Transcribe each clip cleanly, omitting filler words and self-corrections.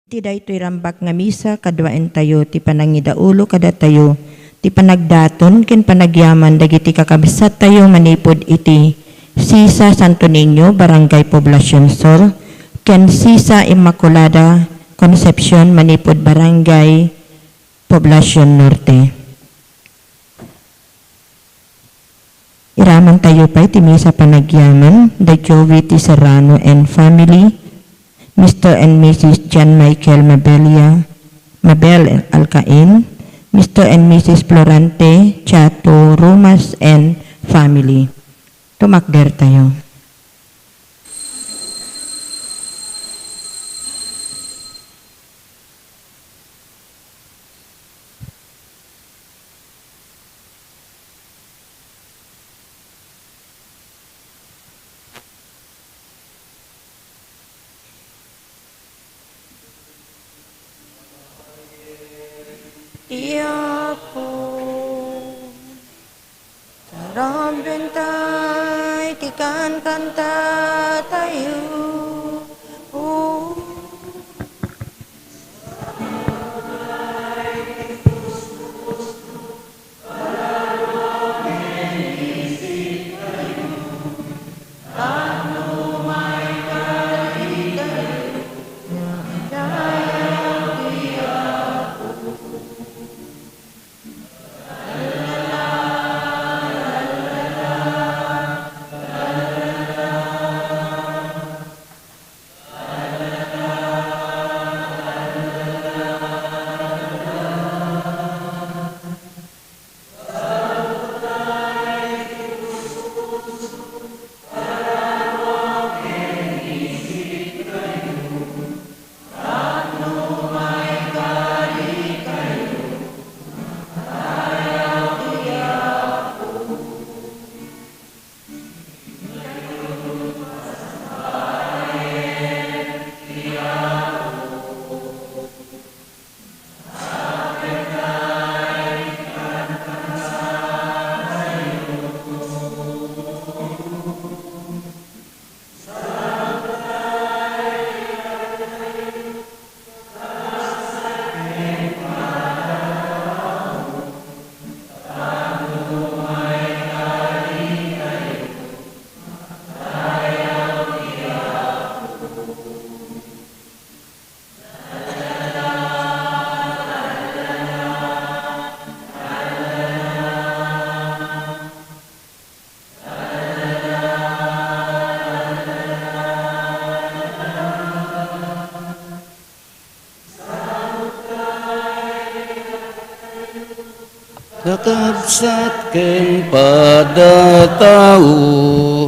Ti daytoy rambak nga misa kadwaen tayo ti panangidaulo kada tayo ti panagdaton ken panagyaman dagiti kakabsat tayo manipod iti Sisa Santo Niño Barangay Poblacion Sur ken Sisa Immaculada Concepcion manipod Barangay Poblacion Norte. Iraman tayo pa iti misa panagyaman da Joey T. Serrano and family, Mr. and Mrs. John Michael Mabel Alcain, Mr. and Mrs. Florante Chato Rumas and family. Tumakder tayo. Iyapo sarang bentay tikan kanta tayo. Kakabsat ken pada tao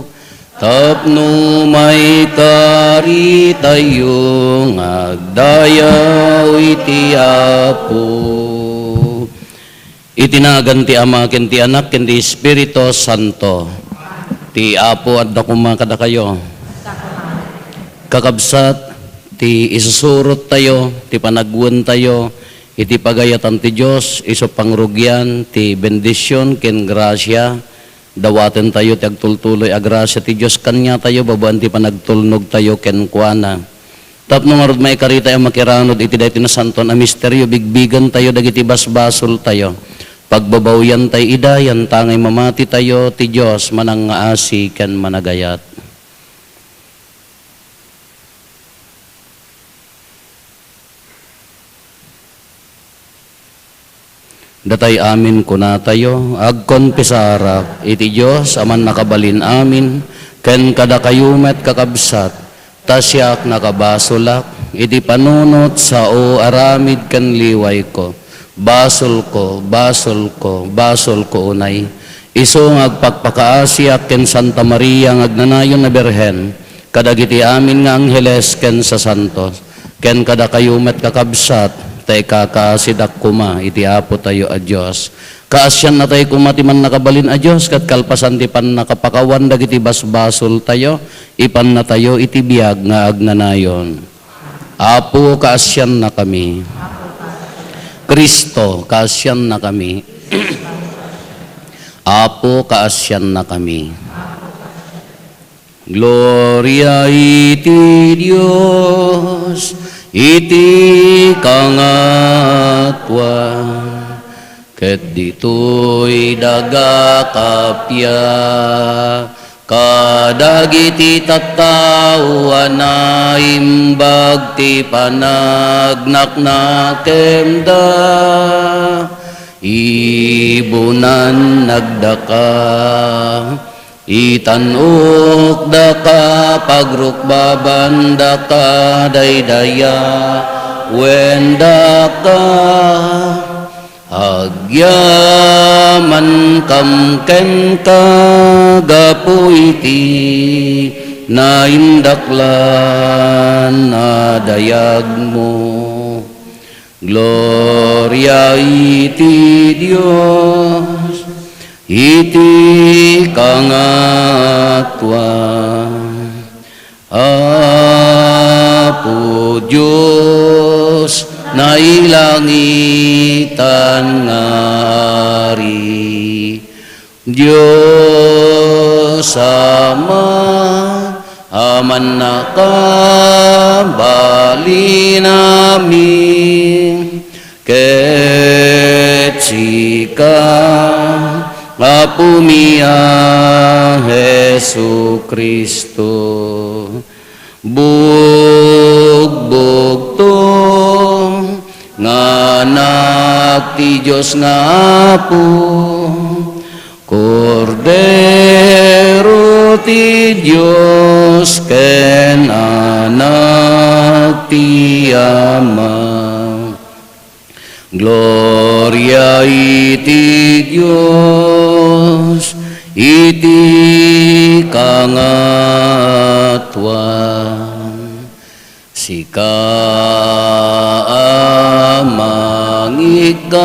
tapno may kari tayo ngagdayaw iti Apo. Itinagan ti Ama ken ti Anak ken ti Espiritu Santo. Ti Apo adda kumakada kayo. Kakabsat ti isusurot tayo, ti panagwan tayo, iti pagayatan ti Diyos, iso pangrugyan, ti bendisyon, ken grasya, dawaten tayo, ti agtultuloy, agrasya ti Diyos, kanya tayo, babaan ti panagtulnog tayo, ken kuana. Tapno nga rod may karita yung makiranod, iti dahi tinasanton, a misteryo, bigbigan tayo, dagiti basbasol tayo. Pagbabawyan tayo, idayan, tangay mamati tayo, ti Diyos, manang ngaasi, ken managayat. Datay amin kuna tayo, agkonpesarak, iti Diyos, aman nakabalin amin, ken kada kayumet kakabsat, tasyak nakabasolak, iti panunot sa o aramid ken liway ko, basol ko, basol ko, basol ko unay, iso ngagpakpakaasyak ken Santa Maria ngagnanayon na Berhen, kadagiti amin nga angheles ken sa santos, ken kada kayumet kakabsat, tay kakasidak kuma, iti Apo tayo a Diyos. Kaasyan na tayo kumatiman nakabalin a Diyos, kat kalpasan ti pan nakapakawan, dagiti basbasol tayo, ipan na tayo iti biyag nga agnanayon. Apo, kaasyan na kami. Kristo, kaasyan na kami. Apo, kaasyan na kami. Gloria iti Dios iti kangatwan. Ket ditoy daga kapya, kadagiti tattao na imbag ti panagnaknakemda, ibunan nagdaka, itanok daka, pagrukbaban daka, daydaya, wendaka, agyaman kamken kagapu iti naindaklan na dayag mo. Gloria iti Dios, iti kangatwan. Apo Diyos, nailangitan ngari, Diyos Ama, aman nakabali namin, ket sika, Apo miya Hesu Kristo, bugbog to nga anak ti Diyos nga Apo, Kordero ti Diyos ken anak ti Ama. Gloria iti Diyos, iti kangatwan. Sika mangikat,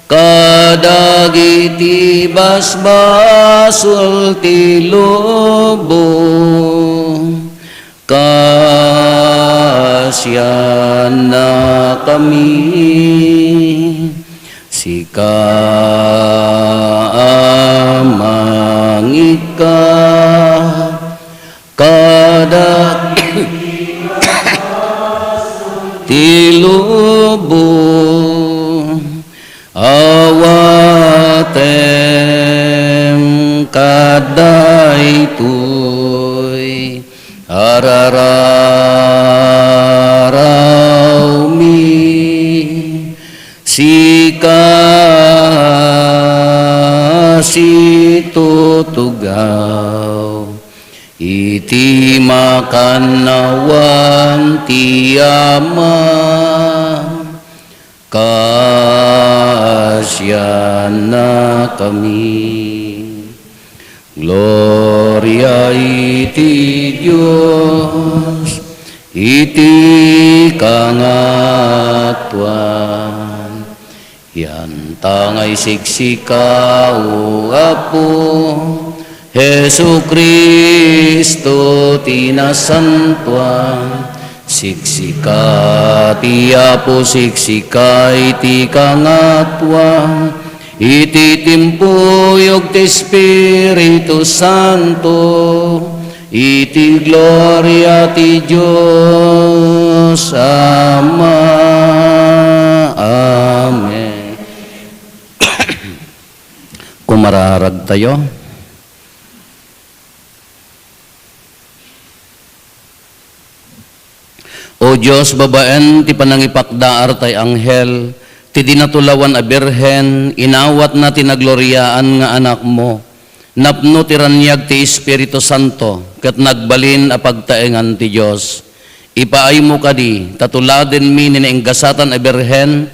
kadagiti basbasul ti lubong, kasyan na kami. Sika mangikat, ti lubong, awatem kadaytoy, arararaw mi, sika situtugaw, iti makanawan ti Ama, kasyan na kami. Gloria iti Diyos, iti kangatwan. Yan tangay siksika o Apo, Hesu Kristo tinasantuan, siksika ti Apo, siksika iti kangatwan, iti timpuyog ti Espiritu Santo, iti gloria ti Diyos Ama. Amen. Kumararag tayo. O Diyos, babaen ti panangipakdaar tay anghel, ti dinatulawan a birhen, inawat na tinagloriaan nga anak mo, napno ti ranyag ti Espiritu Santo, ket nagbalin a pagtaengan ti Diyos. Ipaay mo kadi, tatuladen mi ninainggasatan a birhen,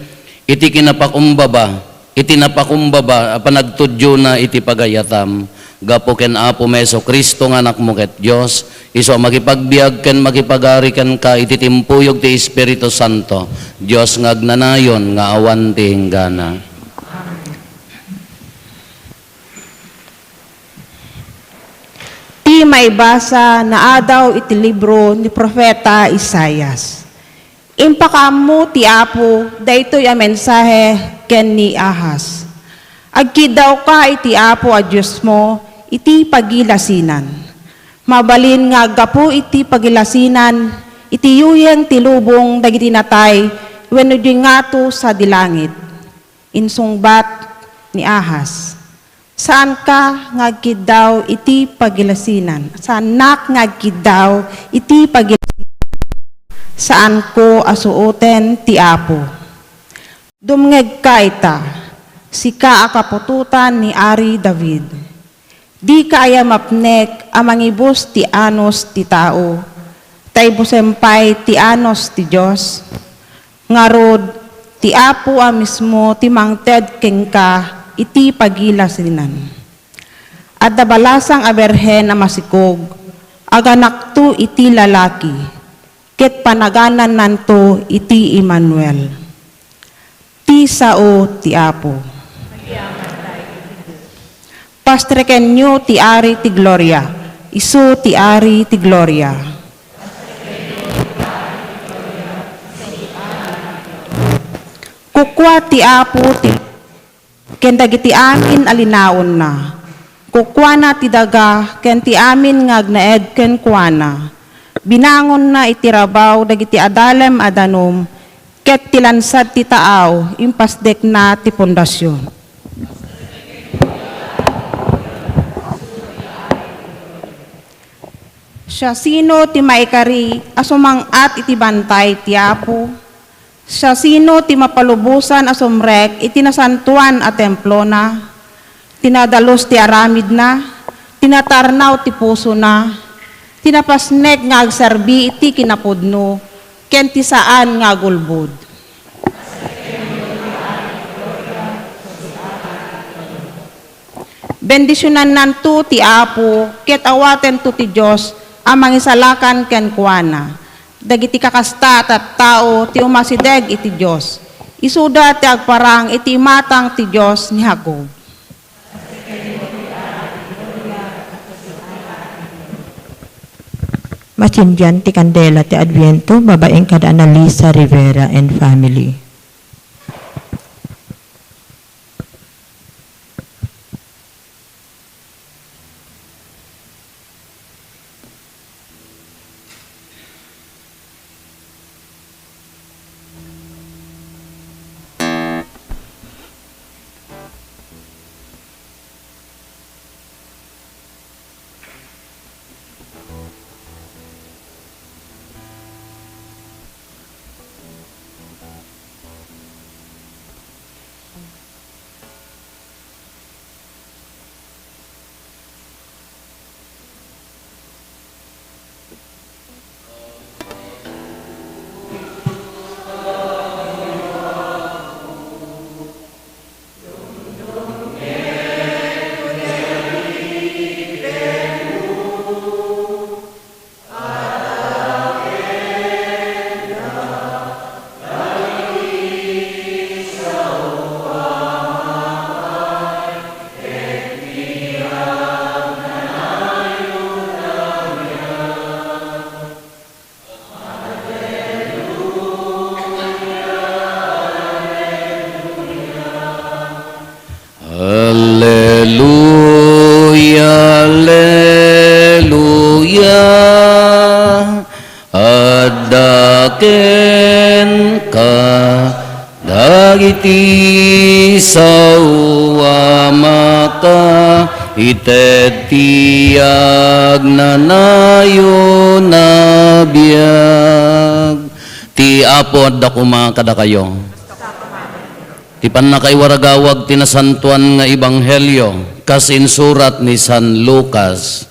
iti kinapakumbaba, iti napakumbaba, a panagtudyo na iti pagayatam. Gapo ken Apo Meso Kristo nga anak mo ket Diyos, iso makipagbiag ken makipagari ken ka iti timpuyog ti Espiritu Santo, Diyos nga agnanayon nga awan ti hinggana. Ti maibasa na adaw iti libro ni Propeta Isaias. Impakaammo ti Apo, daytoy a mensahe ken ni Ahaz. Agkidaw ka iti Apo a Diyos mo, iti pagilasinan. Mabalin nga gapu iti pagilasinan, itiyuyeng tilubong dagiti natay wenno di ngato sa dilangit. Insungbat ni Ahas, saan ka ngagkid daw iti pagilasinan? Saan nak ngagkid daw iti pagilasinan? Saan ko asuoten ti Apo? Dumngeg ka ita, sika akapututan ni Ari David. Di kaya mapnek amangibus ti anos ti tao, tay busempay ti anos ti Diyos. Ngarod, ti Apo mismo ti mangted kengka iti pagilasinan. At dabalasang aberhen na masikog, aganakto iti lalaki, ket panaganan nanto iti Emmanuel. Ti sao ti Apo. Pastreken nyo ti Ari ti Gloria, isu ti Ari ti Gloria. Kukwa ti Apo ti ken dagiti amin alinaon na. Kukwa na ti daga ken ti amin ngagnaed ken kuana. Binangon na itirabaw dagiti adalem adanom ket tilansad ti taaw impasdek na ti pundasyon. Siya sino ti maikari asumang-at iti bantay ti Apo. Siya sino ti mapalubusan asumrek iti nasantuan a templo na. Tinadalos ti aramid na, tinatarnaw ti puso na, tinapasnek nga agsarbi iti kinapudno, ken ti saan nga gulbud. Bendisyonan nanto ti Apo, ket awaten to ti Diyos, amang isalakan ken kuana. Dagiti kakasta at tao ti umasideg iti Diyos. Isuda ti agparang iti matang ti Diyos ni Jacob. Masindian ti Candela ti Adviento, babaeng kada Analisa Rivera and family. Alleluia, alleluia, addaken ka dagiti sawamaka ited tiyag nanayo nabiyag. Ti Apo adda kuma kada kayo. Ti panakaiwaragawag tinasantuan nga ebanghelyo kasin surat ni San Lucas.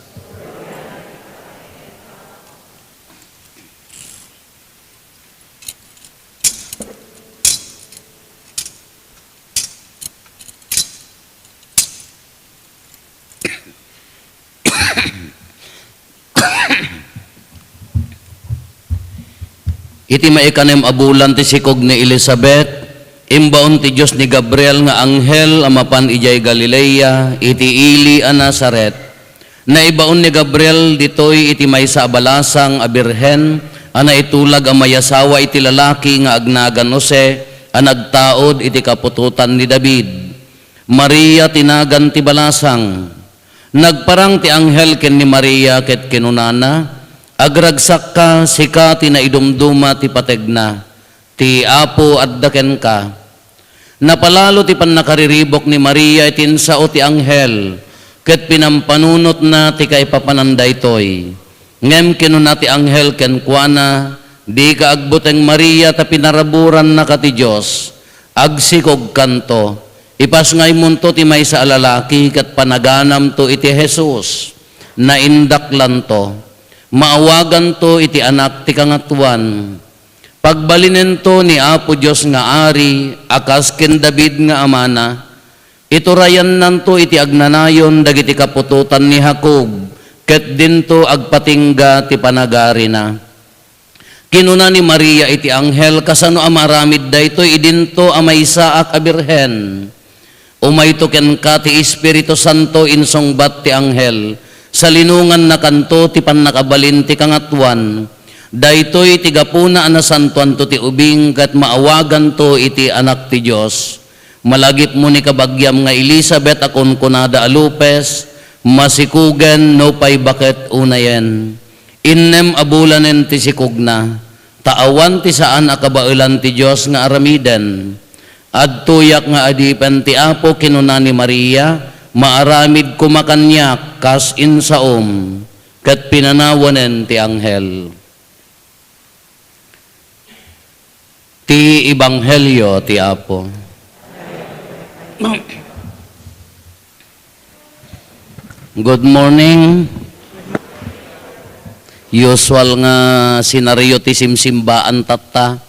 Iti maikanem abulan ti sikog ni Elizabeth, imbaon ti Diyos ni Gabriel nga anghel amapan ijay Galilea, iti ili a Nazaret. Naibaon ni Gabriel ditoy iti maysa abalasang a birhen, ana itulag ang mayasawa iti lalaki nga agnagan Jose, ang nagtaod iti kapututan ni David. Maria tinagan ti balasang. Nagparang ti anghel ken ni Maria ket kinunana, Agragsak ka, sika ti naidumduma ti pategna, ti apo addaken ka. Napalalo ti panakariribok ni Maria itinsao ti anghel, ket pinampanunot na ti kaipapananday toy. Ngem kinuna ti anghel ken kuana, di ka agbuteng Maria ta pinaraburan na ka ti Diyos, agsikog kanto, ipas ngay munto ti may sa alalaki ket panaganam to iti Jesus, na indaklan to, maawagan to iti anak ti kangatuan. Pagbalinen to ni Apo Diyos nga ari, akas ken David nga amana, iturayan nanto iti agnanayon dagiti kapututan ni Jacob, ket dinto agpatingga ti panagari na. Kinuna ni Maria iti anghel, kasano amaramid daytoy idinto amay saak a birhen. Umayto ken ka ti Espiritu Santo insongbat ti anghel, sa linungan na kanto ti pannakabalin ti kangatuan. Daytoy ti gapuna ana santuan to ti ubing, kat maawagan to iti anak ti Dios. Malagip mo ni kabagyam nga Elizabeth akon kunada alupes, masikugen no pay baket unayen. Innem abulanen ti sikugna, taawan ti saan akabailan ti Dios nga aramiden. Adtuyak nga adipen ti Apo kinuna ni Maria, maaramid kumakanyak kas insaom, ket pinanawanen ti anghel. Ti Ebanghelyo ti Apo. Good morning. Usual nga senaryo ti simsimbaan tatta.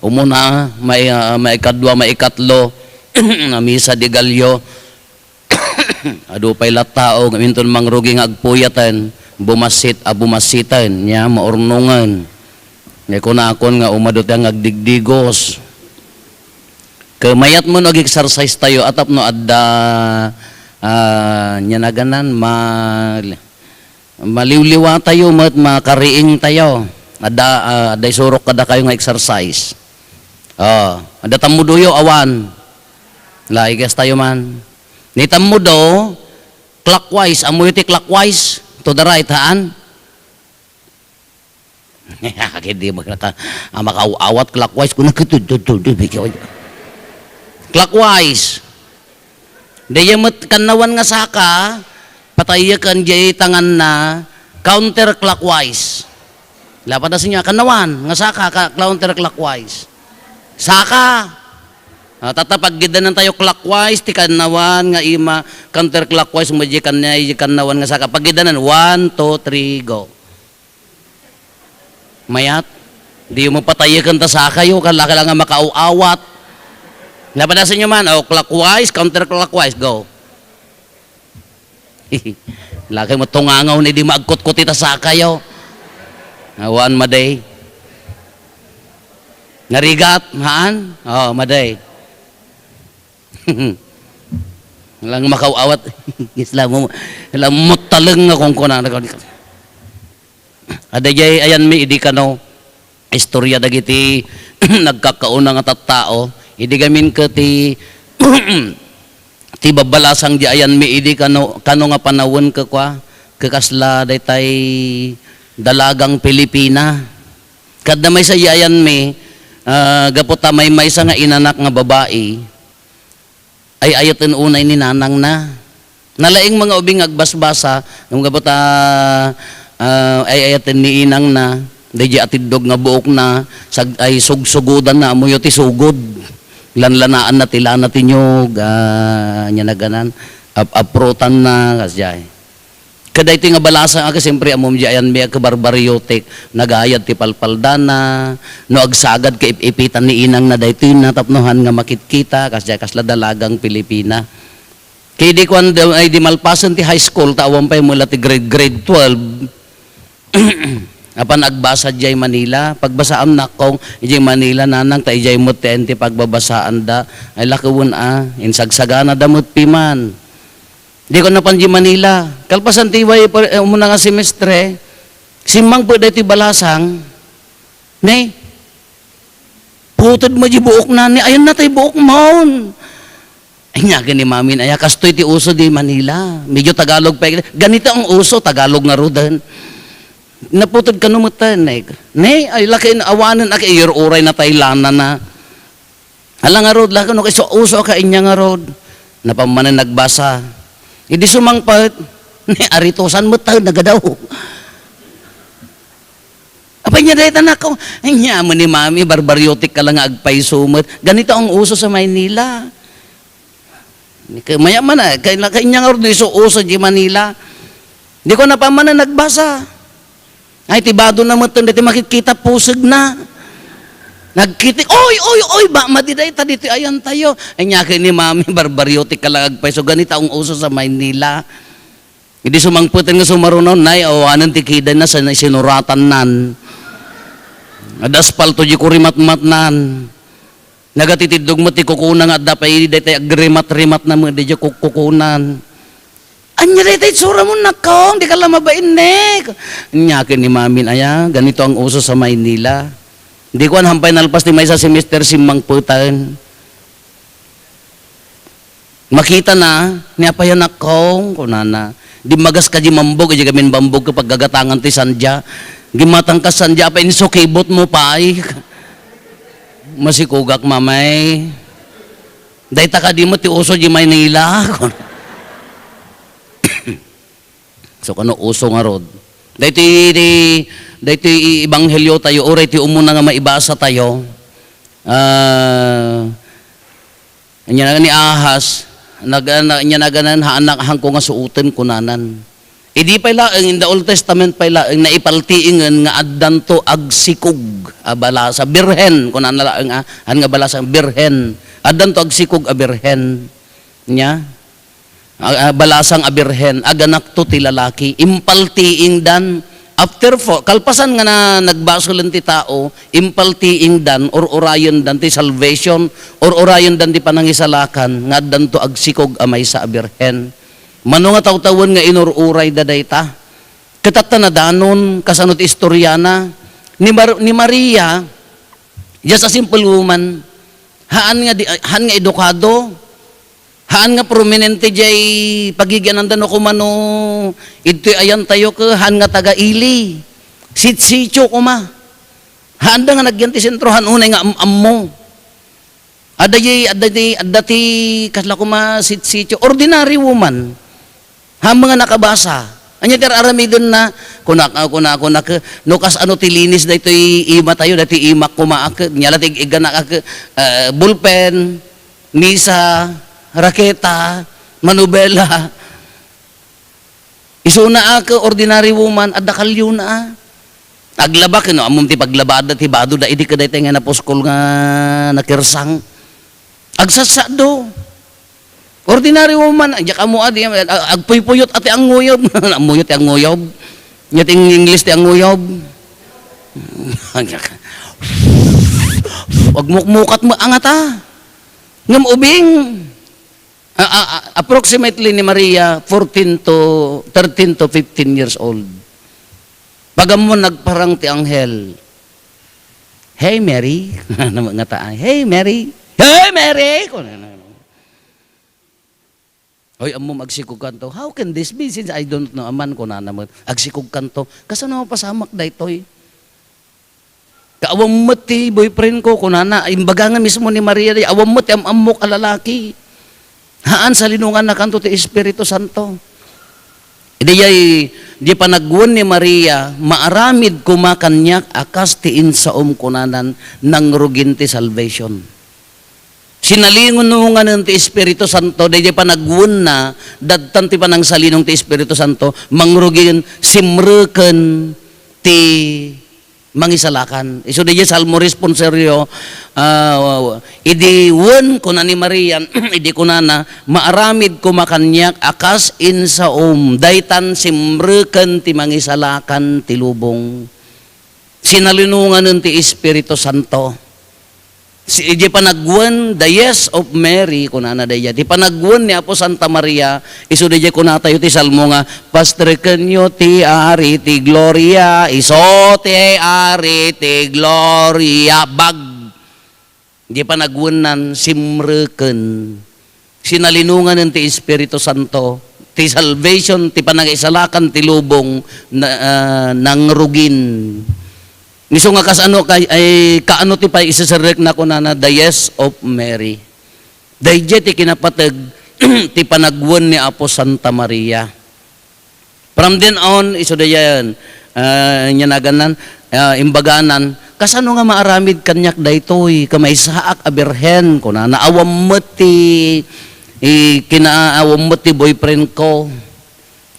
Umuna, maikadwa, maikatlo, na misa di galyo. Adu pay latao, gaminton mangrugi nga agpuyatan, bumasitan, niya, maurnungan. Ngay kunakon nga umadot ang agdigdigos. Kamayat mo nag-exercise tayo, atap no adda, niya na ganan, maliwliwa tayo, makariing tayo. Aday surok kada kayo nga exercise. Ada tamuduyo awan. Laigas tayo man. Ni tamudo, clockwise, amoy ti clockwise, to the right, haan? Hindi makawawat clockwise, kung clockwise. Daya mat kanawan nga saka, patayakan jay tangan na, counterclockwise. Lapad na siya, kanawan, nga saka, counterclockwise. Saka. Tatapaggidanan tayo clockwise, ti kanawan, nga ima, counterclockwise, majikan niya, kanawan nga saka. Paggidanan, 1, 2, 3, go. Mayat, di mo patayakan ta saka yo, kalaka lang nga makauawat. Lapad na siya man, clockwise, counterclockwise, go. Laki mo tungangaw ni di maagkot-kuti ta saka yo. Awan maday. Narigat, haan? Maday. Lang makauawat. Islam mo taleng akong kunan. Adayay ayan mi idi kano istorya dagiti nagkakauna nga tattao. Idi gamin ka ti ti babalasang di ayan mi idi kano nga panawon ka kwa kakasla daytay dalagang Pilipina. Kadda may sa ayan mi gaputa may sa nga inanak nga babae ay ayaten unay ni nanang na. Nalaing mga ubing agbasbasa nung gaputa ay ayaten ni inang na dayjay atidog nga buok na ay sugsugudan na amoy ti sugod lanlanaan na tilana tinyog nya naganan aprotan na kasjay kaday ti nga balasa nga siyempre amom diyan may kabarbaryotek nagayad ti palpaldana no agsagad ka ipitan ni inang na daytoy natapnohan nga makitkita kasjay kasla dalagang Pilipina. Kay di kwan ay di malpasan ti high school tawon pay mula ti grade 12. Apan agbasa jay Manila, pagbasaan nakong jay Manila nanang tay jay mo ti pagbabasaan da ay lakawon insagsagana damot piman. Di ko napan jay Manila. Kalpasan ti way umuna nga semestre, simang po dati balasang, ne, putod mo jay buok na ni, ayun na tay buok maon. Ay nga gani mamin, ay kastoy ti uso di Manila. Medyo Tagalog pa. Ganito ang uso, Tagalog nga rodan. Naputod ka numutan, nay, ay laki na awanan, aki, uray na Taylana na. Hala nga rod, laki no, so uso ka inya nga rod. Napamanan nagbasa. Hindi sumangpat, ni aritosan mo tayo, nagadaw. Apa niya dahil tanak ko, ay niya mo ni mami, barbaryotik ka lang agpay sumot. Ganito ang uso sa Maynila. Mayaman na, kaya niya nga rod, so uso di Manila. Di ko napamanan nagbasa. Ay, tibado na mo ito, dito makikita pusag na. Nagkitik, oy, ba, madiday ta dito, ayan tayo. Ay, niya ni mami, barbaryotik ka lang agpay. So, ganito ang uso sa Maynila. Hindi sumangputin nga sumarunaw, nay, awanan tikidan na sa sinuratan nan. Adaspalto di kurimat-mat nan. Nagatitidog mo ti kukunan nga dapay, dito agrimat-rimat na mo, di kukunan. Anya dito, sura mo na kong, di ka lang mabainig. Nyakin ni mamin, aya, ganito ang uso sa Maynila. Di ko hampay nalpas ni may sa semester simang putan. Makita na, niya pa yan akong, kunana. Di magas ka di mambog, di gamin bambog kapag gagatangan ti sandya. Gimatang ka sandya, pa insukibot mo pa ay. Masikugak mamay. Dahil taka di mo ti uso di Maynila. So kano uso nga rod. Dahil ibanghelyo tayo, oray ti umuna nga maibasa tayo. Anya na ni Ahas, anya na ganan, haanak hangko nga suutin kunanan. Idi pa ilaang, in the Old Testament pa ilaang, naipaltiingan nga addan to agsikog, balasa, birhen, kunan na laang, nga balasa, birhen. Addan to agsikog, birhen. Nya? Balasang abirhen, aganak to ti lalaki, impaltiing dan, after kalpasan nga na nagbasolan ti tao, impaltiing dan, or orayon dan ti salvation, or orayon dan ti panangisalakan, nga dan to agsikog amay sa abirhen. Mano nga tawtawan nga inururay dadayta, katata na danon, kasanot istoryana, ni Maria, just a simple woman, haan nga edukado, haan nga prominente jay pagigyan ng dano kumano ito ayan tayo ka haan nga taga-ili sitsityo kuma haan nga nagyanti sentrohan unay nga ammo adati kasla kuma sitsityo ordinary woman haan mga nakabasa anya tir aramidon na kuna nukas ano tilinis da ito ima tayo dati imak kumaak nyalatig igana bulpen misa raketa, manubela. Isuna ka, ordinary woman, adakalyo na. Aglabak, no? Amum ti paglabada, ti bado, da idi ka da nga naposkol nga nakirsang. Agsasado. Ordinary woman, ajak amo adi, agpuypuyot ati ang nguyob. Amuyot ti ang nguyob. Nyating English ti ang nguyob. Wag mukmukat mo angata. Ngam ubing. Approximately ni Maria 13 to 15 years old. Pagamo nagparang ti anghel. Hey Mary, hey Mary. Hey Mary. Hoy amo magsikog kanto. How can this be since I don't know aman ko na naman agsikog kanto. Kasano pasamak daytoy. Kaawam mo ti boyfriend ko kunana imbaga nga mismo ni Maria awam mo ti amok alalaki. Haan sa linungan na kanto ti Espiritu Santo. Di panagwon ni Maria, maaramid kumakanyak akas ti insaom kunanan ng rugin ti salvation. Sinalingon nga ng ti Espiritu Santo, di panagwon na, dadtan ti panang salinong ti Espiritu Santo, mangrugin simreken ti mangisalakan. Iso di salmo responsoryo, idi won ko na ni Maria, idi ko na maaramid kumakanyak akas insaom, daytan simreken ti mangisalakan ti lubong. Sinalinungan ng ti Espiritu Santo. Di panagwan, the yes of Mary, kunana daya. Di panagwan ni Apo Santa Maria, iso daya kunatayo ti salmo nga, pastreken nyo ti ari ti gloria, iso ti ari ti gloria, bag. Di panagwan nan simreken. Sinalinungan ng ti Espiritu Santo, ti salvation, ti panag-isalakan, ti lubong, nangrugin. Niso nga kasano, ay kaano ti pa isasarek na ko na the yes of Mary. Dahil ti kinapatag, ti panagwan ni Apo Santa Maria. From then on, iso da yan, nyanaganan, imbaganan, kasano nga maaramid kanyak daytoy, kamay saak aberhen ko na, naawam mo ti, kinaawam mo ti boyfriend ko.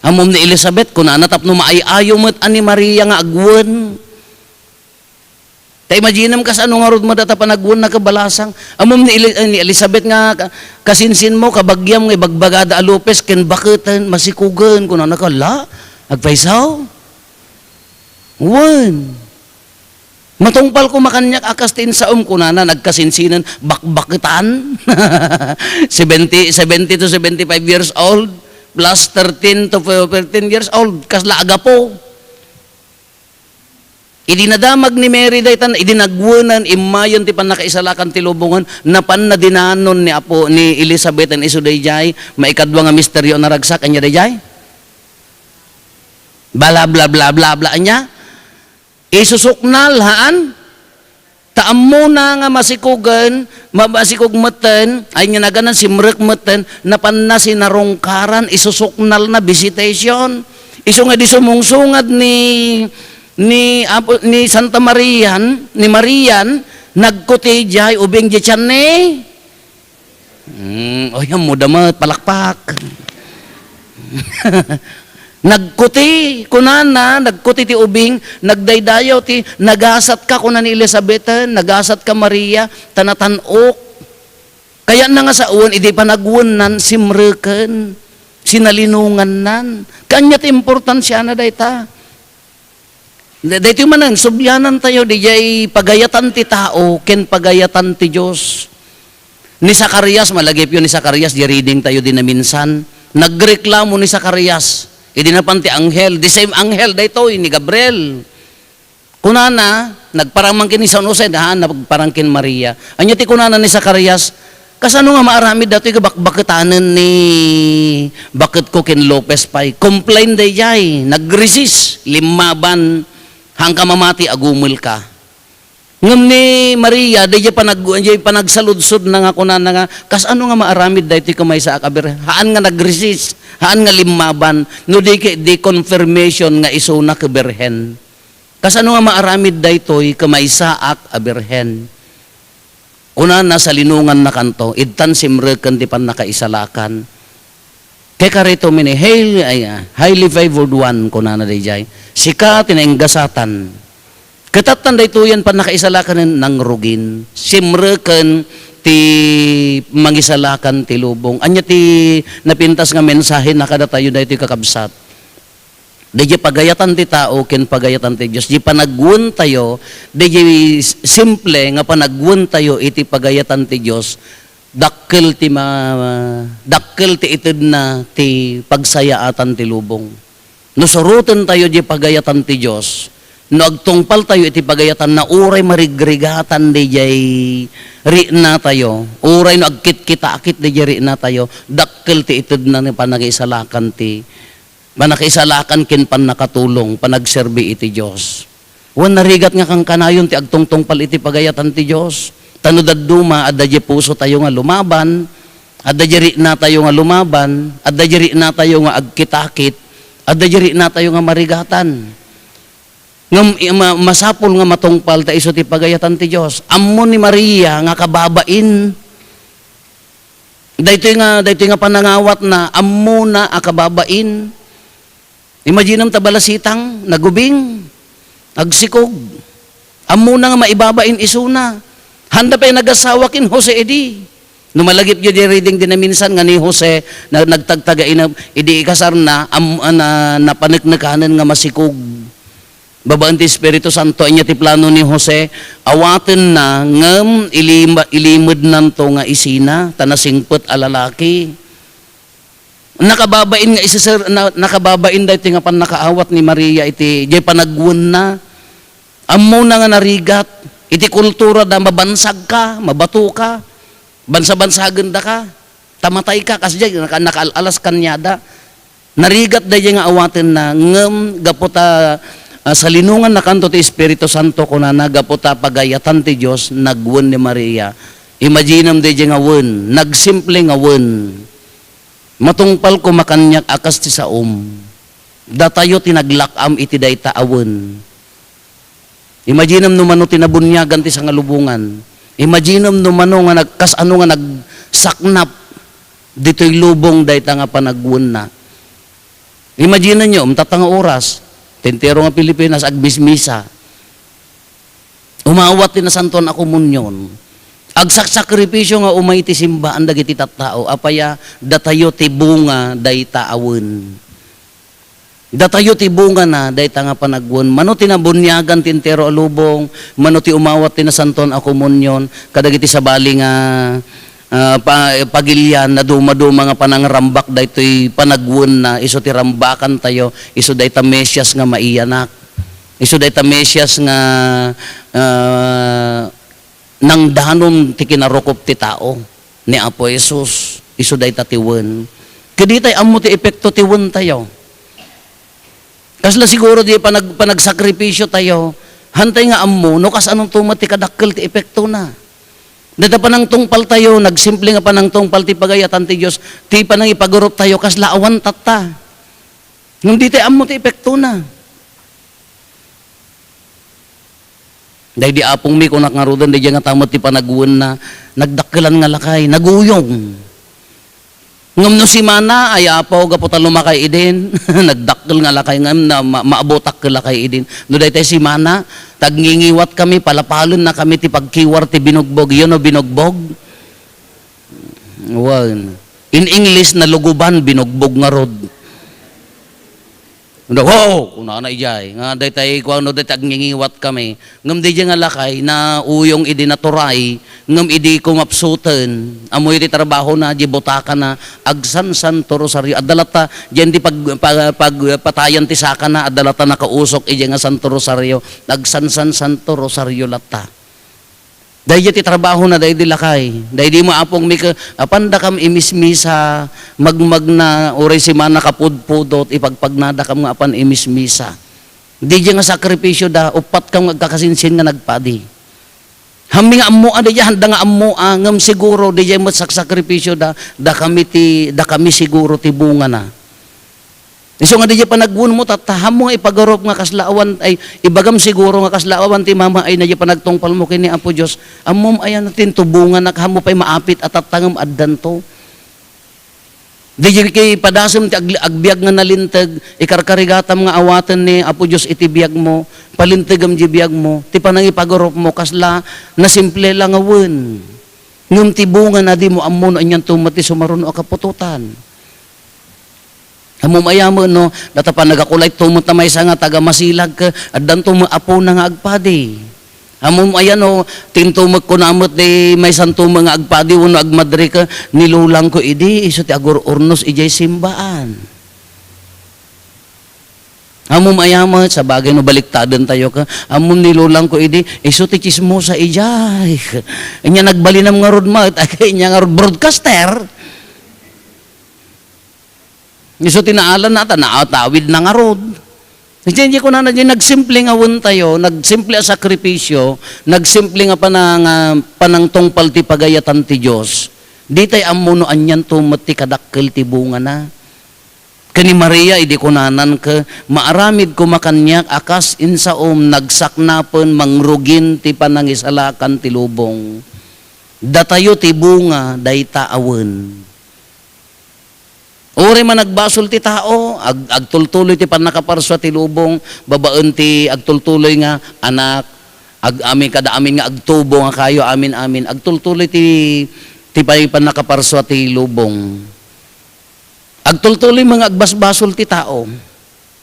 Amom ni Elizabeth ko na, natapno maayayo mo't ani Maria nga agwan. Ta imaginem kasano nga rod mo data panagwan na kabalasang. Amom ni Elizabeth nga kasinsin mo, kabagyam nga ibagbagada alupes, ken baketan, masikugan ko na nakala, agpaisaw. Wan. Matungpal ko makanyak akas tin sa ko na nagkasinsinan bakbaketan. 70 to 75 years old plus 13 to 15 years old kaslaaga po. Idinadamag ni Mary daytan idinagwanan imayon ti panakaisalakan ti lubungan napan na dinanon ni Apo ni Elizabeth an isu dayjay maikadwa nga misteryo na ragsak anya dayjay. Bla bla bla bla bla anya. Isusuknal haan. Taam mo na nga masikugan, masikugmeten, ay nga naganan si mrekmeten, napan na sinarungkaran, isusuknal na visitation. Isu nga di sumungsungad ni Santa Marian, ni Marian, nagkuti jay, ubing jechan ni. Yan mo damat, palakpak. Nagkuti, kunana, nagkuti ti ubing, nagdaydayaw ti, nagasat ka kunan ni Elizabeth, nagasat ka Maria, tanatanok. Kaya na nga sa uwan, idi pa nagwunan, simreken, sinalinungan nan. Kanya ti importansya na dayta. Dayto manan, subyanan tayo, di jay pagayatan ti tao, ken pagayatan ti Diyos. Ni Zacarias, malagip yun ni Zacarias, di reading tayo din na minsan, nagreklamo ni Zacarias, idinapan ti anghel, the same anghel dayto ni Gabriel. Kunana, nagparangkin ni San Jose, nagparangkin Maria. Anya ti kunana ni Zacarias, kasano nga maaramid dato yung bakbaketanan ni bakit ko ken Lopez pay. Complain day jay, nag-resist, limaban, hangka mamati agumul ka. Ngam ni Maria, day panagsaludsod na nga kunana nga, kasano nga maaramid dato yung kamay sa akabir, haan nga nag-resist, haan nga limaban, no di confirmation nga iso na kabirhen. Kasano nga maaramid daytoy kamay saak abirhen. Una na sa linungan na kanto, idtan simreken di pan nakaisalakan. Kaya karito mini, highly favored one kunana dayjay. Sika tinainggasatan. Katatan daytoyan pan nakaisalakan ng rugin. Simreken ti mangisalakan ti lubong. Anya ti napintas nga mensahe na kada tayo dahito kakabsat. Di pagayatan ti tao, ken pagayatan ti Diyos. Di panagwun tayo, di simple nga panagwun tayo, iti pagayatan ti Diyos, dakkel ti ited na ti pagsayaatan ti lubong. No surutan tayo di pagayatan ti Diyos, no agtungpal tayo iti pagayatan na uray marigrigatan di jay ri na tayo, uray no agkit-kita-akit di jay ri na tayo, dakkel ti ited na ni panagisalakan ti manakiisalakan kin pan nakatulong, panagserbi iti Diyos. Wan narigat nga kang kanayon ti agtungtong pal iti pagayatan ti Diyos. Tanudad duma, adda di puso tayo nga lumaban, adda di ri na tayo nga lumaban, adda di ri na tayo nga agkitakit, adda di ri na tayo nga marigatan. Nga masapol nga matungpal ta iso ti pagayatan ti Diyos. Ammo ni Maria nga kababain. Daytoy nga panangawat na ammo na akababain. Imagine ta balasitang nagubing, agsikog. Ammo na nga maibabain isuna. Handa pa yung nagasawa kin Jose edi. Numalagip yun di reading din na minsan nga ni Jose na nagtagtagain na idi ikasar na napaniknakanan nga masikog. Babaan ti Espiritu Santo anya ti plano ni Jose awaten na ngem ilimod nanto nga isina tanasingpet alalaki. Nakababain nga nakababain dahito nga pan nakaawat ni Maria iti jay panagwun na ammo na nga narigat iti kultura da mabansag ka mabato ka bansa-bansagan da ka tamatay ka kasi jay nakaalalas kanyada Narigat da nga awaten na ngem gaputa sa linungan na kanto ti Espiritu Santo kuna nagaputa pagayatan ti Dios nagwen ni Maria. Imaginam da nga wen, nagsimple nga wen. Matungpal ko makanyak akas ti saom. Datayo tinaglakam iti dayta awen. Imaginam no mano tinabunyagan ti sa ngalubungan. Imaginam no mano nga nagkas ano nga nagsaknap dito'y lubong dayta nga panagwen na. Imagine nyo, tatang oras, tentero nga Pilipinas, agbismisa. Umawat ti na santon ako munyon. Agsakripisyo nga umay ti simbaan dagiti tattao, apaya datayo ti bunga dayta awen. Datayo ti bunga na dayta nga panagwen. Mano tinabunyagan ti entero alubong, mano ti umawat ti na santon ako munyon, kadagiti sabali nga pagilyan na duma-duma nga panangrambak daytoy panagwen na iso ti rambakan tayo, iso dayta Mesyas nga maiyanak. Iso dayta Mesyas nga nang danom ti kinarukop ti tao ni Apo Jesus. Iso dayta ti wen. Kaditay ammo ti epekto ti wen tayo. Kasla siguro di panagsakripisyo tayo, hantay nga ammo, no kas anong tumat ti kadakkel ti epekto na. Dada panang tungpal tayo, nagsimple nga panang tungpal ti pagayatan ti Diyos, ti panang ipagurup tayo, kas laawan tata. Nung di tayo ammo ti epekto na. Dahil di apong mi kung nakangarudan, di nga tamot ti panaguen na, nagdakkelan nga lakay, naguyong. Ngam no si Mana, ay apaw gaputa lumakay idin, nagdakkel nga lakay ngam na maabotak ka lakay idin. No dahil tayo si Mana, tagngingiwat kami, palapalon na kami ti pagkiwar ti binugbog. Yun o binugbog? Well, in English, naluguban, binugbog nga rod. Kung na ijay, nga day tayo, kung ano day tagngingiwat kami, ngam day nga lakay, na uyong idi naturay, ngam idi kumapsutan, amoy di trabaho na, di botaka na, agsan-san to rosaryo, adalata, diyan di patayan ti saka na, adalata nakausok, idi nga santo rosaryo, agsan-san to rosaryo lata. Dahil ti trabaho na, dahil di lakay, dahil di mo apong mika, apanda kam imismisa, magmag na, oray si Mana kapudpudot, ipagpagnada kam nga apan imismisa. Di nga sakripisyo da, upat kam agkakasinsin nga nagpadi. Hami nga ammo, di handa nga ammo, ngam siguro, di mo sakripisyo da, da kami siguro ti bunga na. Iso nga di panagwun mo, tataham mo nga ipagarup nga kaslaawan, ay ibagam siguro nga kaslaawan ti mama ay na di panagtungpal mo kini Apo Diyos. Amom ayan natin tubungan na kahamo pa'y maapit at tatangam addan to. Di kay padasam ti agbiag nga nalintag, ikarkarigatam nga awatan ni Apo Diyos iti biag mo, palintagam di biag mo, ti panang ipagarup mo, kasla na simple lang awen. Ngum ti bunga na di mo ammo na inyan tumati sumaruno akapututan. Hamumaya mo, no, datapan nagakulay tumot na may isa nga taga masilag ka, at dan apo na nga agpadi. Hamumaya, no, tintumag ko namot di may santumang nga agpadi, wano agmadri ka, nilulang ko idi, iso ti agur urnos ijay simbaan. Hamumaya mo, sa bagay no baliktadan tayo ka, hamum nilulang ko idi, iso ti chismo sa ijay. Inya nagbalinam nga rod mo, at inya nga rod broadcaster. Iso tinaalan nata, naatawid na nga rod. Hindi ko na nagsimple nga wun tayo, nagsimple a sakripisyo, nagsimple nga panang tungpal ti pagayatan ti Diyos. Di tayo amuno anyan tumot ti kadakkel ti bunga na. Kani Maria, idi ko nanan ka, maaramid ko makanyak, akas insaom, nagsaknapan, mangrugin ti panangisalakan ti lubong. Datayo ti bunga, dayta awen. Uri man nagbasol ti tao, agtultuloy ti panakaparswa ti lubong, babaen ti agtultuloy nga anak, amin kada amin nga agtubo nga kayo, amin, agtultuloy ti panakaparswa ti lubong. Agtultuloy mga agbasbasol ti tao,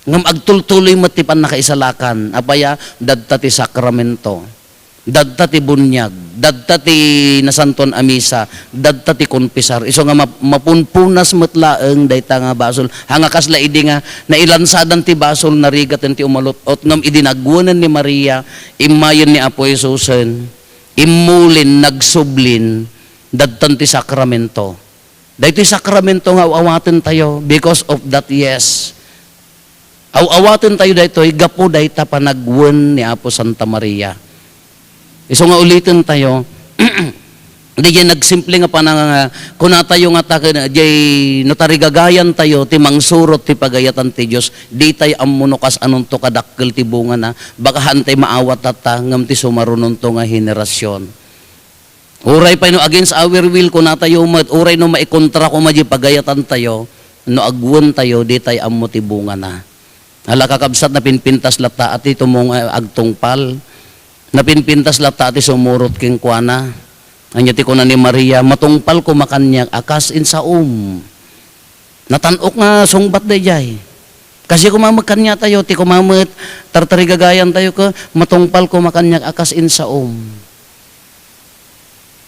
ngam agtultuloy mo ti panakaisalakan, apaya dadta ti sakramento. Dadta ti bunyag, dadta ti nasanton amisa, dadta ti konpisar. Iso nga mapunpunas matlaeng dayta nga basol. Hanga kasla idi nga nailansadan ti basol narigatan ti umalot. Ot ngam idinagwanan ni Maria, imayon ni Apo Jesusen, imulin, nagsublin, dadtan ti sakramento. Dahito sakramento nga awatin tayo because of that yes. Awatin tayo dahito, gapo dahita panagwan ni Apo Santa Maria. Iso nga ulitin tayo, di jay nagsimple nga pa nga, kuna tayo nga jay notarigagayan tayo, ti mangsurot ti pagayatan ti Diyos, di tayo amunukas anong to kadakkel ti bunga na, baka hantay maawat tata, ngam ti sumarunon to nga henerasyon. Uray pa no against our will, kuna tayo, uray no maikontra ko maji pagayatan tayo, no agwan tayo, di tayo amu ti bunga na. Hala kakabsat na pinpintas lata at ito mong agtungpal, na pinpintas lata at sumurot king kuana. Anya ti ko na ni Maria, matungpal ko makanyak, akas in sa Natanok nga sungbat day jay. Kasi kumamagkanya tayo, ti kumamit, tartarigagayan tayo ka, matungpal ko makanyak, akas in sa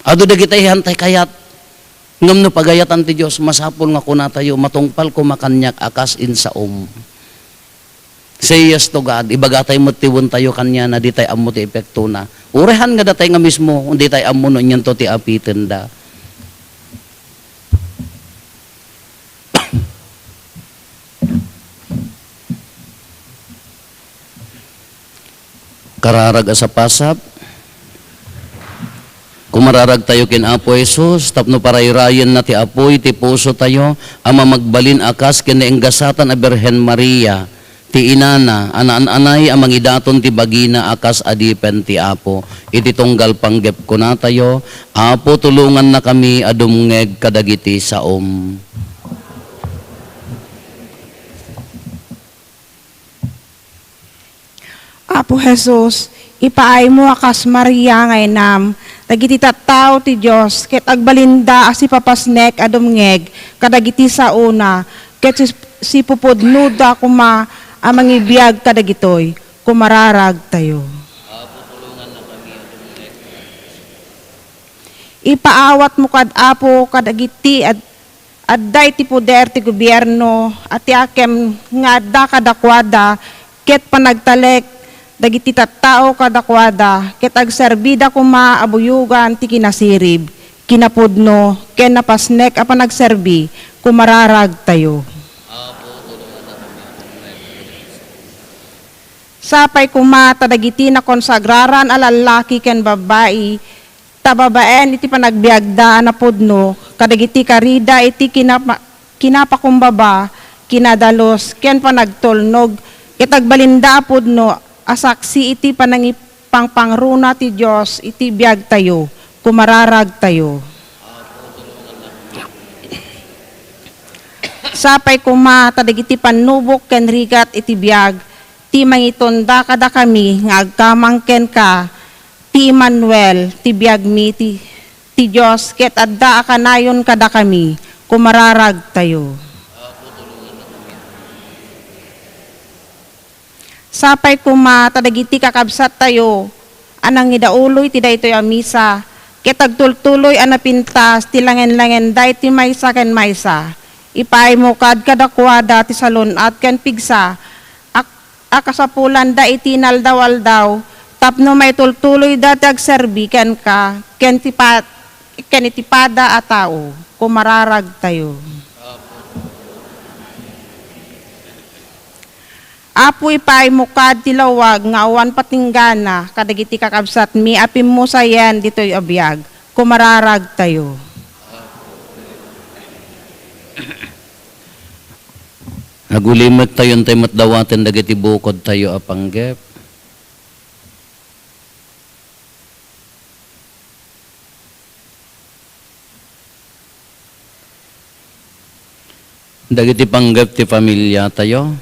Ado da kita ihantay kayat, ngam no pagayatan ti Diyos, masapol nga kuna tayo, matungpal ko makanyak, akas in sa Say yes to God, ibagatay mo tiwon tayo kanya na di tayo amo ti epekto na. Urehan nga datay nga mismo, hindi tayo amo no nyan to ti apitin da. Kararag sa pasap, kumararag tayo kin Apo Jesus, tapno parayrayan na ti apoy, ti puso tayo, ama magbalin akas kin nainggasatan a Birhen Maria, ti inana, anay amang idaton ti bagina akas adipen ti Apo. Iti tunggal panggep ko na tayo, Apo tulungan na kami adumngeg kadagiti sa Apo Jesus, ipaay mo akas Maria ngay nam, dagiti tattao ti Diyos, ket agbalinda asi papasnek adumngeg kadagiti sa ket si pupudnuda kuma amang ibiyag kadagitoy, kumararag tayo. Ipaawat mo kad Apo kadagiti adday ti poder ti gobyerno at ti akem nga adda kadakwada ket panagtalek dagiti tattao kadakwada ket agserbida kuma abuyugan ti kinasirib kinapudno ken napasnek a panagserbi kumararag tayo. Sapay kumata dagiti na konsagraran a lalaki ken babae, tababaen iti panagbiagda na pudno, kadagiti karida iti kinapakumbaba, kinadalos, ken panagtulnog, itagbalinda pudno, asaksi iti panangipangpangruna ti Diyos, iti biag tayo, kumararag tayo. Sapay kumata dagiti panubok ken rigat iti biag, ti mangitonda kada kami nga agkamangken ka ti Emmanuel ti biag mi ti Dios ket adda akanayon kada kami kumararag tayo. Sapay kumata dagiti kakabsat tayo anang idauloy ti daytoy a misa ket agtultuloy a napintas ti langen-langen day ti maysa ken maysa. Ipaay mo kad kadakwada ti salunat ken pigsa akasapulan da itinal dawal daw, tapno may tultuloy dati agserbi ken ka, ken itipada a tao, kumararag tayo. Apo ipay mukad tilawag nga awan patinggana, kadagiti kakabsat mi, apim mo sayan dito'y abiyag, kumararag tayo. Nagulimot tayo tayo matdawatin dagiti bukod tayo apanggep. Dagiti panggep ti pamilya tayo.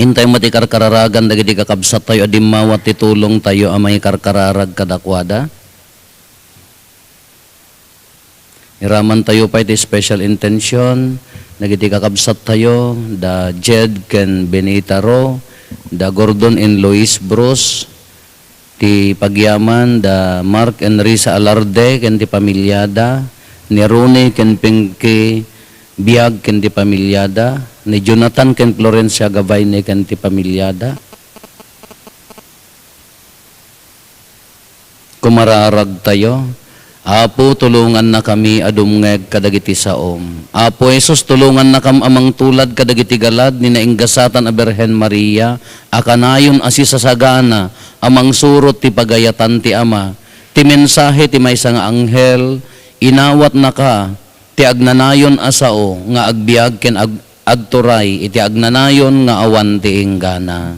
Hintay mo ti karkararagan dagiti kakabsat tayo adimawat ti tulong tayo amay karkararag kadakwada. Iraman tayo pa iti special intention dagiti kakabsat tayo da Jed ken Benita Ro, da Gordon and Lois Bruce, ti pagyaman da Mark and Risa Alarde ken ti pamilyada, ni Rone ken Pinky Biag ken ti pamilyada, ni Jonathan ken Florencia Gavayne ken ti pamilyada. kumararag tayo. Apo, tulungan na kami adumngeg kadagiti saom. Apo Jesus, tulungan na kam amang tulad kadagiti galad ni nainggasatan a Birhen Maria, akanayon asisasagana, amang surot ti pagayatan ti Ama. Ti mensahe ti maysa nga anghel, inawat na ka, ti agnanayon asao, nga agbiag ken agturay, iti agnanayon nga awan ti inggana.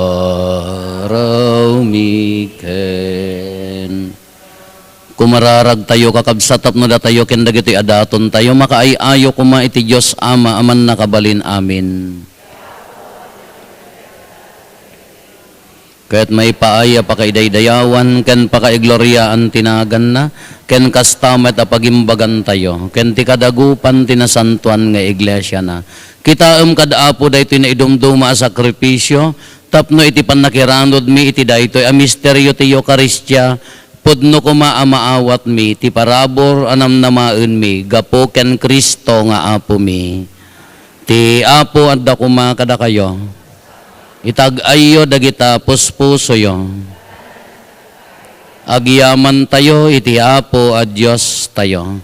Araw miken. Kumararag tayo kakabsatap no da tayo ken dagiti adaton tayo makaayayo kuma iti Dios Ama aman nakabalin amin. Kaya't may paaya pakaidaydayawan ken pakaigloriaan tinagan na ken kastamet a pagimbagan tayo ken ti kadagupan tinasantuan nga iglesia na. Kitaem kadaapo daytoy na idumduma a sakripisyo tapno iti panakiranod mi iti daytoy a misteryo ti Eucharistia pudno kuma a maawat mi ti parabor anam namaen mi gapo ken Kristo nga apo mi. Ti apo adda kuma kada kayo. Itag-ayo dagita puspusoyo. Agyaman tayo iti apo a Dios tayo.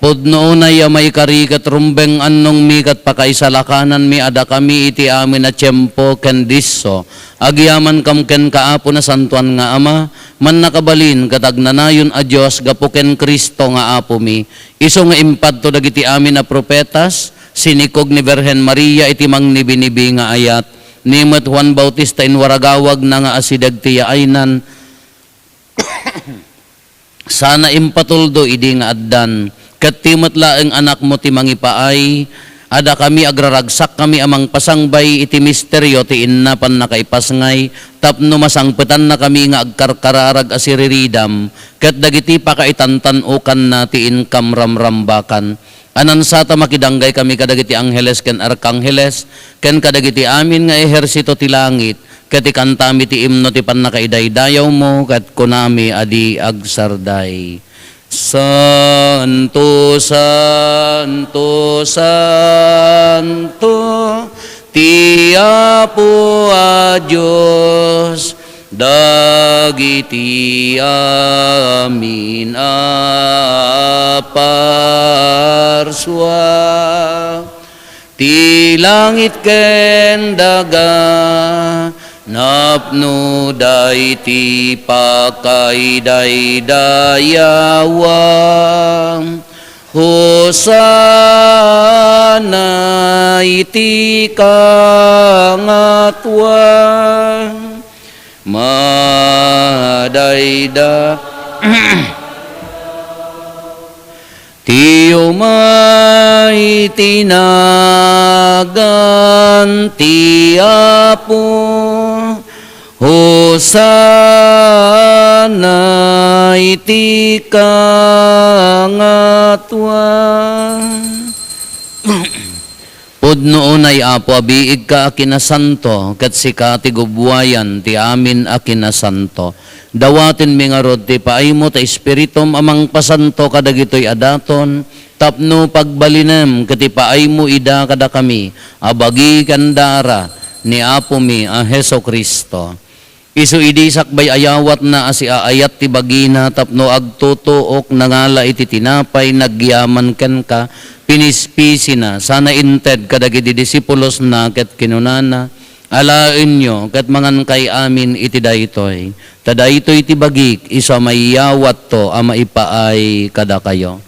Pudno unay may karikat rumbeng annong mi kat pakaisalakanan mi ada kami iti amin a tiyempo ken disso. Agyaman kam ken kaapo na santuan nga Ama man nakabalin katagnanayon a Dios gapuken Kristo nga apo mi. Isu nga impadto dagiti amin na propetas, sinikog ni Virgen Maria iti mangnibinibi nga ayat, nimot Juan Bautista inwaragawag na nga asidag ti yaaynan, sana impatuldo idi nga addan, ket timot laeng anak mo ti mangipaay, ada kami agraragsak kami amang pasangbay iti misteryo ti inna pan nakaipasngay, tapno masangpetan na kami nga agkarkararag asiriridam, ket dagiti pakaitantanukan na ti inkam ramrambakan. Anan sata makidanggay kami kadagiti angheles ken arkangheles, ken kadagiti amin nga ehersito ti langit, ket ikantami ti imno ti pannakaidaydayaw mo, ket kunami adi agsarday. Santo, Santo, Santo, ti Apo a Dios, dagiti amin a parswa, ti langit ken daga, napno dayti pakaidaydayawang, Hosana iti kangatwang, madayda Tiyo may tinagan ti Apo, Hosana iti kangatwang. Pudnoon ay Apo abiig ka akinasanto, ket sika ti gubwayan ti amin akinasanto. Dawatin mi nga rod ti paaymo ta espiritum amang pasanto kadagitoy adaton, tapno pagbalinem ket ti paaymo ida kada kami, abagi kandara ni Apo mi a Heso Kristo. Isu idi sakbay ayawat na asi aayat ti bagina, tapno agtutuok nangala iti tinapay nagyaman ken ka, pinispisi na, sana inted kadagiti disipulos na ket kinunana, alain nyo ket mangan kay amin iti daytoy. Tadaytoy iti bagik, isa mayawat to ama ipaay kada kayo.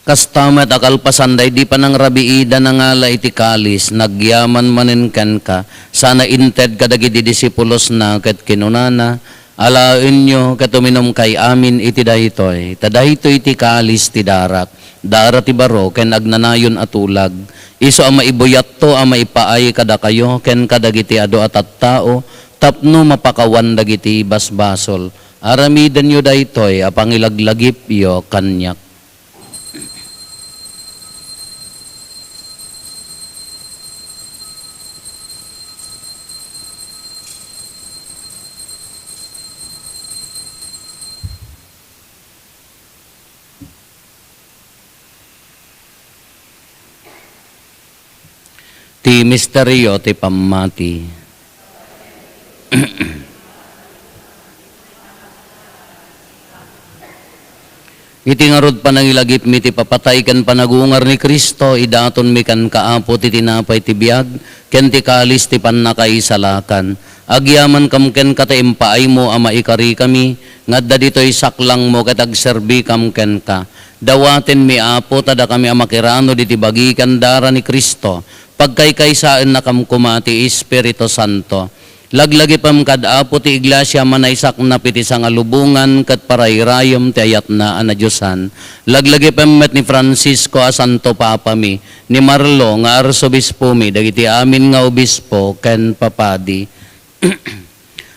Kastamet akal pasanday di pa nang rabiida na ngala iti kalis, nagyaman manen ken ka, sana inted kadagiti disipulos na ket kinunana, alaen nyo ket uminom kay amin iti daytoy. Tadaytoy iti kalis ti darak, dara ti baro ken agnanayon atulag. Isu ang maibuyat to ang maipaay kada kayo ken kadagiti ado at tao, tapno mapakawan dagiti basbasol. Aramiden nyo daytoy apang ilaglagip yo kanyak. Ti misteryo ti pamati. Iti ngarod panangilagip mi ti papatay ken panagungar ni Kristo, idaton mi kan kaapo ti tinapay ti biag, ken ti kalis ti pannakaisalakan. Agyaman kam ken kata impaay mo ama ikari kami, ngadda ditoy saklang mo ket agserbi kam ken ka. Dawaten mi Apo tada kami amakirano diti bagikan dara ni Kristo, pagkaykaysaan na kam kumati Espiritu Santo. Laglagi pam kad Apo ti iglesia manaysak na piti sangalubungan kat parayrayom ti ayat na anadyosan. Laglagi pam met ni Francisco a Santo Papa mi, ni Marlo nga arsobispo mi, dagiti amin nga obispo ken papadi.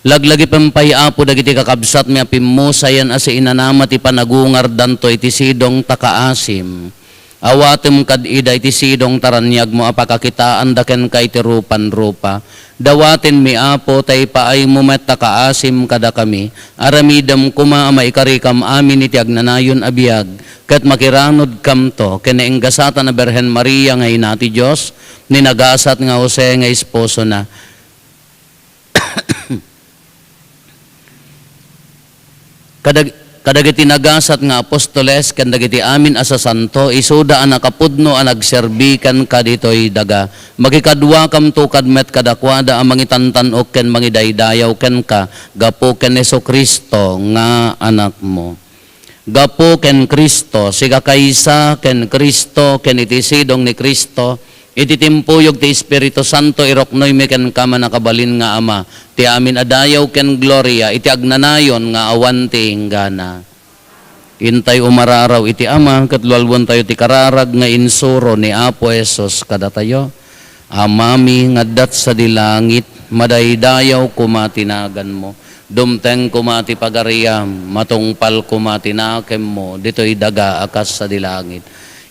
Laglagi pam pay Apo dagiti kakabsat mi apimusayan asi inanama ti panagungar danto iti sidong takaasim. Awatem kad ida iti sidong taranyag mo apakakitaan daken kay ti rupan-rupa. Dawaten mi Apo tay paay mo met takaasim kada kami. Aramidam kuma maikarikam amin iti agnanayon abiyag. Ket makiranod kam to ken enggasata na Birhen Maria nga ina ti Dios, ninagasat nga Jose nga esposo na. kadagiti nagasat nga apostoles ken dagiti amin asa santo isuda an nakapudno an nagserbi ken kaditoy daga magikadwa kam tukad met kadakwada ang mangitantanok ken mangidaydayaw ken ka gapo ken Jesu-Kristo nga anak mo. Gapo ken Kristo siga kaysa ken Kristo ken itisidong ni Kristo iti timpuyog ti Espiritu Santo iroknoy mi ken kama nakabalin nga Ama ti amin adayaw ken gloria iti agnanayon nga awan ti inggana. Intay umararaw iti Ama ket lualwon tayo ti kararag nga insuro ni Apo Hesus kada tayo. Amami ngaddat sa dilangit madaydayaw kumatinagan mo. Dumteng kumati pagariyam, matungpal kumati nakem mo, dito'y daga akas sa dilangit.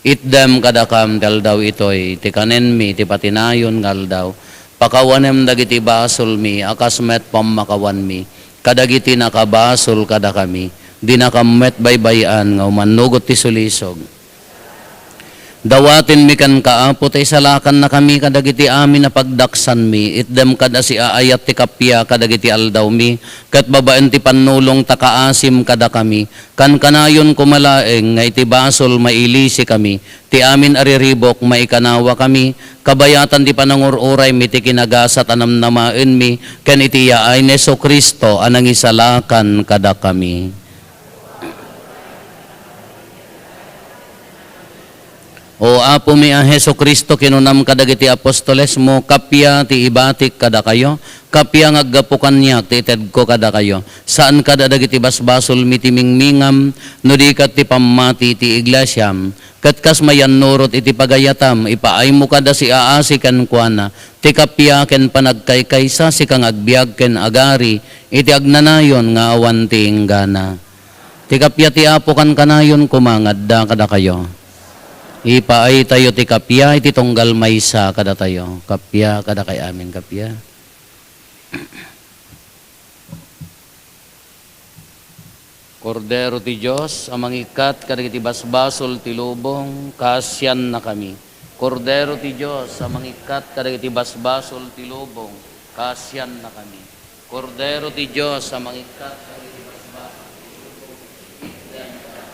Itdem kadakam dal daw ito'y, tikanen mi, ti patinayon ngal daw. Pakawanem dagiti basol mi, akas met pamakawan mi. Kadagiti nakabasol kada kami, di nakamet baybayan, nga umanugot ti sulisog. Dawatin mi kan kaapo tay salakan na kami kadagiti amin na pagdaksan mi itdem kada si aayat ti kapya kadagiti aldaw mi ket babaen ti pannulong takaasim kada kami kan kanayon kumalaeng nga iti basol mailisi kami ti amin ariribok maikanawa kami kabayatan ti panangururay mi ti kinagasat anamnamaen mi ken iti yaay ni Jesu-Kristo anang isalakan kada kami. O Apo mi a Jesu-Kristo kinunam kadagiti apostoles mo kapya ti ibatik kada kayo kapya ngaggapukan niya ti ited ko kada kayo saan kada dagiti basbasol mi ti mingmingam no di kat ti pammati ti iglesyam ket kas mayan nurot iti pagayatam ipaay mo kada si aasi ken kuana ti kapya ken panagkaykaysa si kang agbiag ken agari iti agnanayon nga awan ti inggana ti kapya ti Apo kan kanayon kumangadda kada kayo. Ipaay tayo ti kapya, iti tunggal maysa kada tayo. Kapya, kada kay amin kapya. Kordero ti Diyos, amang ikat, kada iti basbasol ti lubong, kasyan na kami. Kordero ti Diyos, amang ikat, kada iti basbasol ti lubong, kasyan na kami. Kordero ti Diyos, amang ikat, kada iti basbasol ti lubong, kasyan na kami.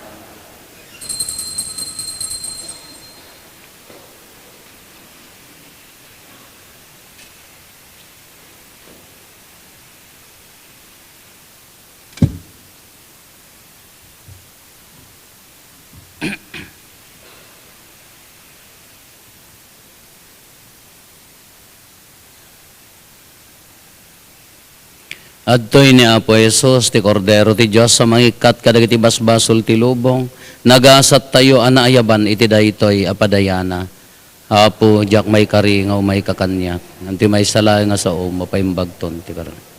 Adtoy ni Apo Hesus, ti Kordero ti Diyos, sa mangikat kadagiti basbasol ti lubong, nagasat tayo anaayaban iti daytoy apadayana. Apo, jak may karingaw, may kakanyak. Nanti may salay nga sa mapaimbagton, ti karon.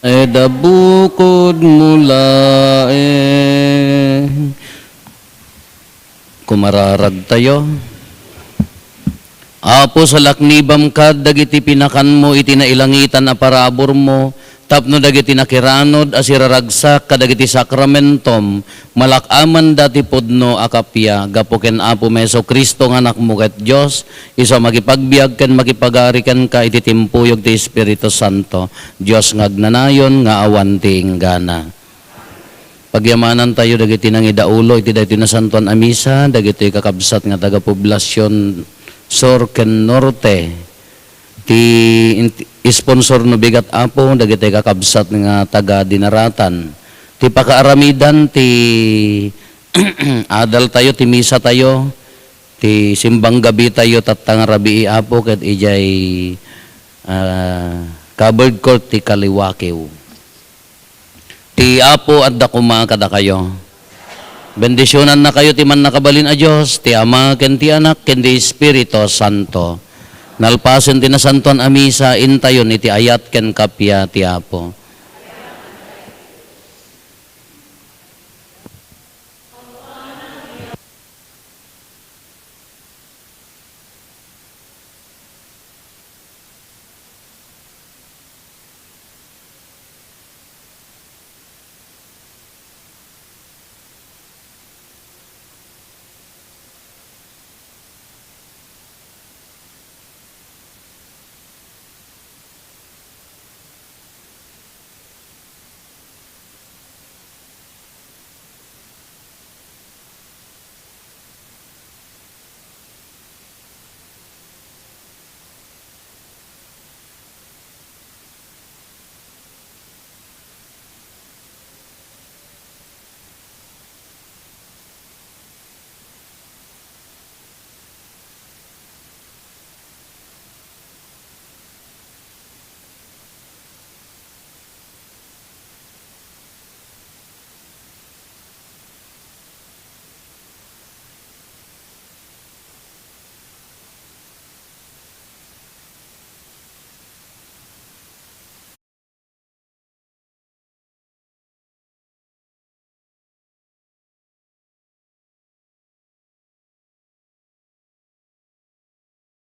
Eda bukod mula kumararag tayo. Apo sa laknibam kad dagiti pinakan mo iti nailangitan a parabor mo tapno dagiti nakiranod asiraragsak kadagiti sakramentom malakaman dati pudno akapya gapuken Apo Meso Kristo nga anak mo ket Dios iso magipagbiag ken makipagari ken ka iti timpuyog ti Espiritu Santo Dios ngagnanayon nga awan ti inggana. Pagyamanan tayo dagiti nangidaulo iti daytoy na santuan a misa dagiti kakabsat nga taga poblasyon Sur ken Norte ti sponsor no bigat Apo dagiti kakabsat nga taga Dinaratan ti pakaaramidan ti adal tayo ti misa tayo ti simbang gabi tayo tatang rabii Apo ket ijay covered court ti Kaliwakiw ti Apo adda kuma kada kayo. Bendisyonan na kayo ti man nakabalin a Dios, ti Ama ken ti Anak ken ti Espiritu Santo. Nalpasen ti nasanton a misa intayon iti ayat ken kapya ti Apo.